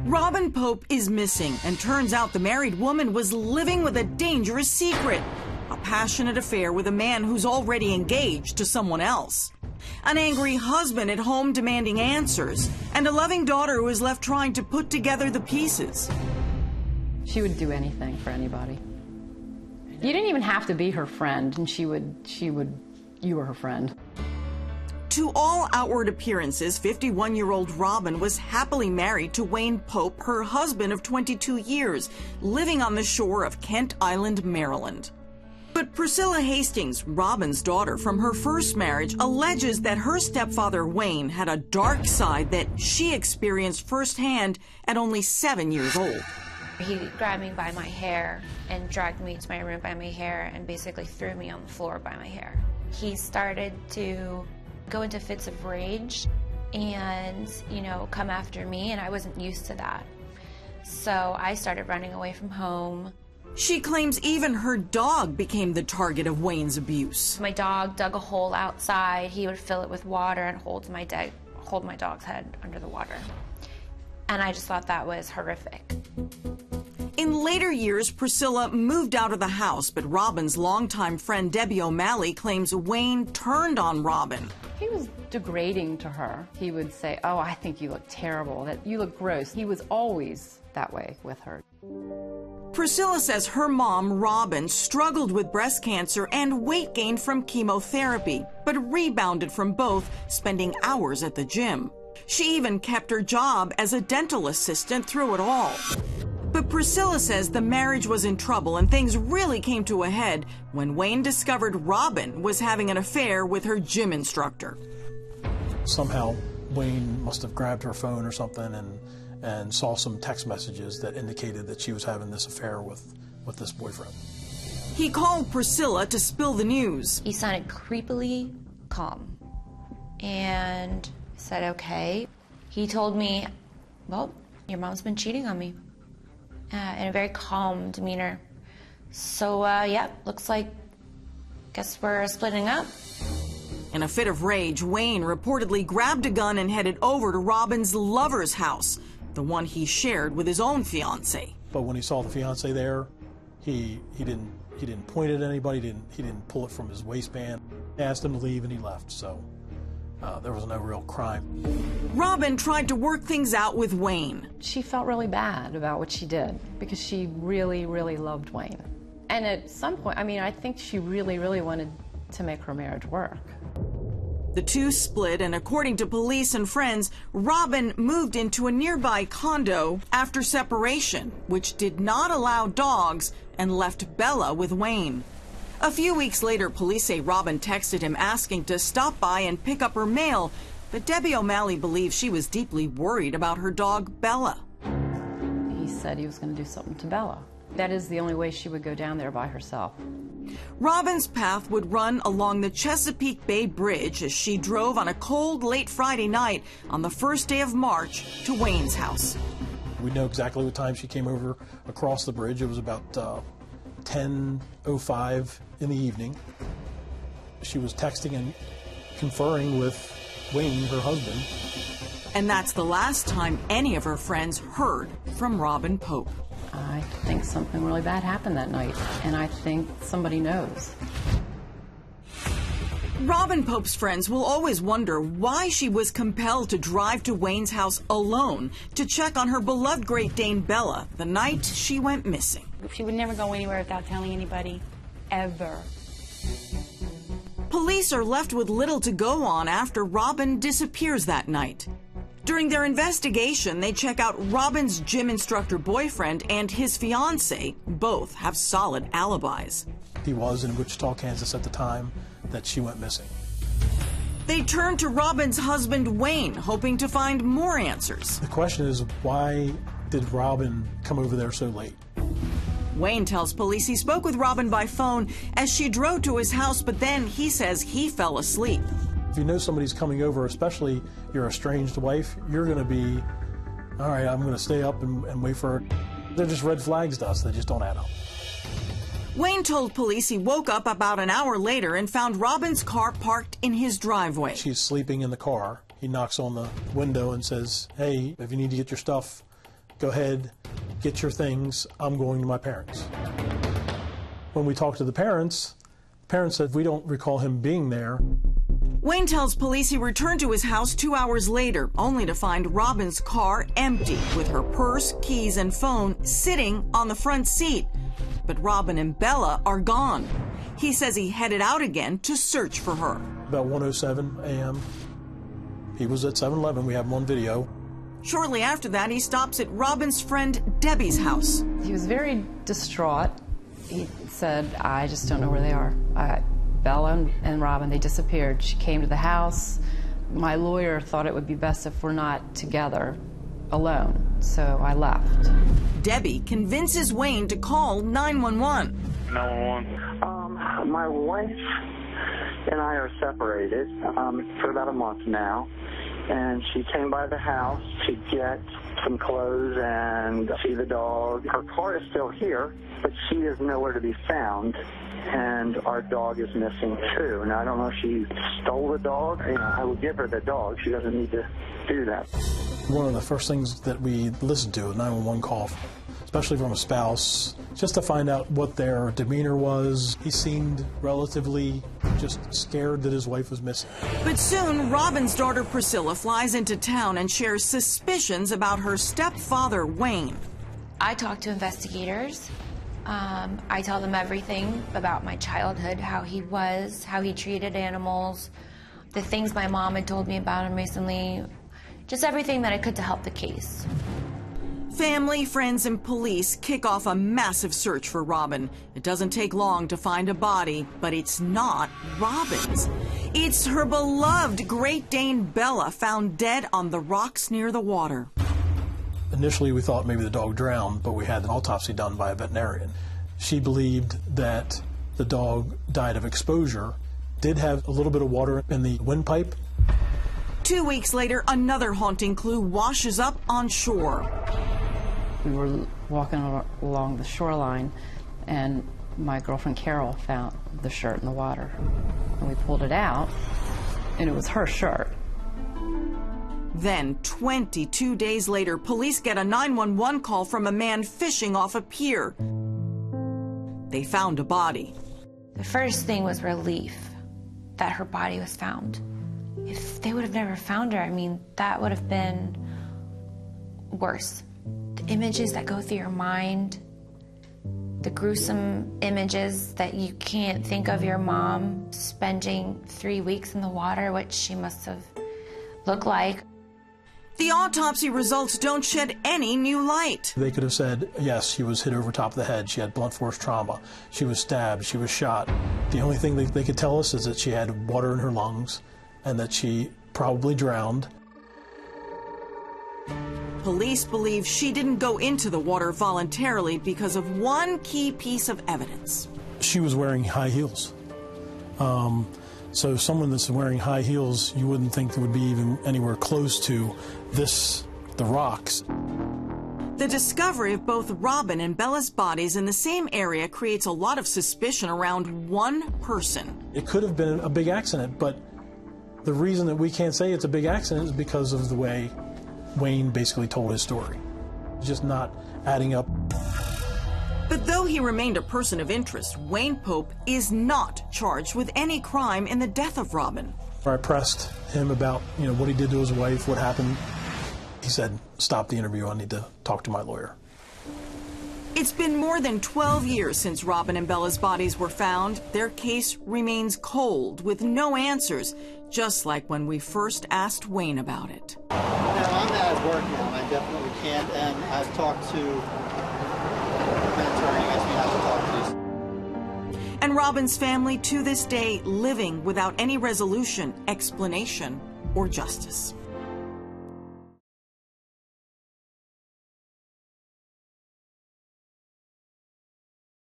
Robin Pope is missing, and turns out the married woman was living with a dangerous secret. A passionate affair with a man who's already engaged to someone else. An angry husband at home demanding answers, and a loving daughter who is left trying to put together the pieces. She would do anything for anybody. You didn't even have to be her friend, and you were her friend. To all outward appearances, 51-year-old Robin was happily married to Wayne Pope, her husband of 22 years, living on the shore of Kent Island, Maryland. But Priscilla Hastings, Robin's daughter from her first marriage, alleges that her stepfather Wayne had a dark side that she experienced firsthand at only 7 years old. He grabbed me by my hair and dragged me to my room by my hair and basically threw me on the floor by my hair. He started to go into fits of rage and, come after me, and I wasn't used to that. So I started running away from home. She claims even her dog became the target of Wayne's abuse. My dog dug a hole outside. He would fill it with water and hold my dog's head under the water. And I just thought that was horrific. In later years, Priscilla moved out of the house, but Robin's longtime friend Debbie O'Malley claims Wayne turned on Robin. He was degrading to her. He would say, "Oh, I think you look terrible, that you look gross." He was always that way with her. Priscilla says her mom, Robin, struggled with breast cancer and weight gain from chemotherapy, but rebounded from both, spending hours at the gym. She even kept her job as a dental assistant through it all. But Priscilla says the marriage was in trouble and things really came to a head when Wayne discovered Robin was having an affair with her gym instructor. Somehow Wayne must have grabbed her phone or something and saw some text messages that indicated that she was having this affair with this boyfriend. He called Priscilla to spill the news. He sounded creepily calm and said, "Okay." He told me, "Well, your mom's been cheating on me," in a very calm demeanor. So, yeah, looks like, guess we're splitting up. In a fit of rage, Wayne reportedly grabbed a gun and headed over to Robin's lover's house, the one he shared with his own fiancée. But when he saw the fiancée there, he didn't point at anybody. He didn't pull it from his waistband. He asked him to leave and he left. So there was no real crime. Robin tried to work things out with Wayne. She felt really bad about what she did because she really, really loved Wayne. And at some point, I think she really, really wanted to make her marriage work. The two split, and according to police and friends, Robin moved into a nearby condo after separation, which did not allow dogs, and left Bella with Wayne. A few weeks later, police say Robin texted him asking to stop by and pick up her mail, but Debbie O'Malley believes she was deeply worried about her dog, Bella. He said he was going to do something to Bella. That is the only way she would go down there by herself. Robin's path would run along the Chesapeake Bay Bridge as she drove on a cold, late Friday night on the first day of March to Wayne's house. We know exactly what time she came over across the bridge. It was about 10:05 in the evening. She was texting and conferring with Wayne, her husband. And that's the last time any of her friends heard from Robin Pope. I think something really bad happened that night, and I think somebody knows. Robin Pope's friends will always wonder why she was compelled to drive to Wayne's house alone to check on her beloved Great Dane Bella the night she went missing. She would never go anywhere without telling anybody, ever. Police are left with little to go on after Robin disappears that night. During their investigation, they check out Robin's gym instructor boyfriend and his fiancée. Both have solid alibis. He was in Wichita, Kansas at the time that she went missing. They turn to Robin's husband, Wayne, hoping to find more answers. The question is, why did Robin come over there so late? Wayne tells police he spoke with Robin by phone as she drove to his house, but then he says he fell asleep. If you know somebody's coming over, especially your estranged wife, you're going to be, all right, I'm going to stay up and wait for her. They're just red flags to us. They just don't add up. Wayne told police he woke up about an hour later and found Robin's car parked in his driveway. She's sleeping in the car. He knocks on the window and says, "Hey, if you need to get your stuff, go ahead, get your things, I'm going to my parents. When we talked to the parents said, we don't recall him being there. Wayne tells police he returned to his house 2 hours later, only to find Robin's car empty, with her purse, keys, and phone sitting on the front seat. But Robin and Bella are gone. He says he headed out again to search for her. About 1:07 a.m., he was at 7-Eleven. We have him on video. Shortly after that, he stops at Robin's friend Debbie's house. He was very distraught. He said, I just don't know where they are. Bella and Robin, they disappeared. She came to the house. My lawyer thought it would be best if we're not together, alone, so I left. Debbie convinces Wayne to call 911. 911. My wife and I are separated for about a month now, and she came by the house to get some clothes and see the dog. Her car is still here, but she is nowhere to be found, and our dog is missing too. And I don't know if she stole the dog. I would give her the dog. She doesn't need to do that. One of the first things that we listened to, a 911 call, especially from a spouse, just to find out what their demeanor was. He seemed relatively just scared that his wife was missing. But soon, Robin's daughter Priscilla flies into town and shares suspicions about her stepfather, Wayne. I talk to investigators. I tell them everything about my childhood, how he was, how he treated animals, the things my mom had told me about him recently, just everything that I could to help the case. Family, friends, and police kick off a massive search for Robin. It doesn't take long to find a body, but it's not Robin's. It's her beloved Great Dane Bella, found dead on the rocks near the water. Initially, we thought maybe the dog drowned, but we had an autopsy done by a veterinarian. She believed that the dog died of exposure, did have a little bit of water in the windpipe. 2 weeks later, another haunting clue washes up on shore. We were walking along the shoreline, and my girlfriend Carol found the shirt in the water. And we pulled it out, and it was her shirt. Then, 22 days later, police get a 911 call from a man fishing off a pier. They found a body. The first thing was relief that her body was found. If they would have never found her, I mean, that would have been worse. The images that go through your mind, the gruesome images that you can't think of your mom spending 3 weeks in the water, which she must have looked like. The autopsy results don't shed any new light. They could have said, yes, she was hit over top of the head, she had blunt force trauma, she was stabbed, she was shot. The only thing they could tell us is that she had water in her lungs and that she probably drowned. Police believe she didn't go into the water voluntarily because of one key piece of evidence. She was wearing high heels. So someone that's wearing high heels, you wouldn't think would be even anywhere close to the rocks. The discovery of both Robin and Bella's bodies in the same area creates a lot of suspicion around one person. It could have been a big accident, but the reason that we can't say it's a big accident is because of the way Wayne basically told his story. It's just not adding up. But though he remained a person of interest, Wayne Pope is not charged with any crime in the death of Robin. I pressed him about, what he did to his wife, what happened. He said, stop the interview, I need to talk to my lawyer. It's been more than 12 years since Robin and Bella's bodies were found. Their case remains cold with no answers, just like when we first asked Wayne about it. No, I'm at work now, and I definitely can't, and I've talked to an attorney, I have to talk to. And Robin's family, to this day, living without any resolution, explanation, or justice.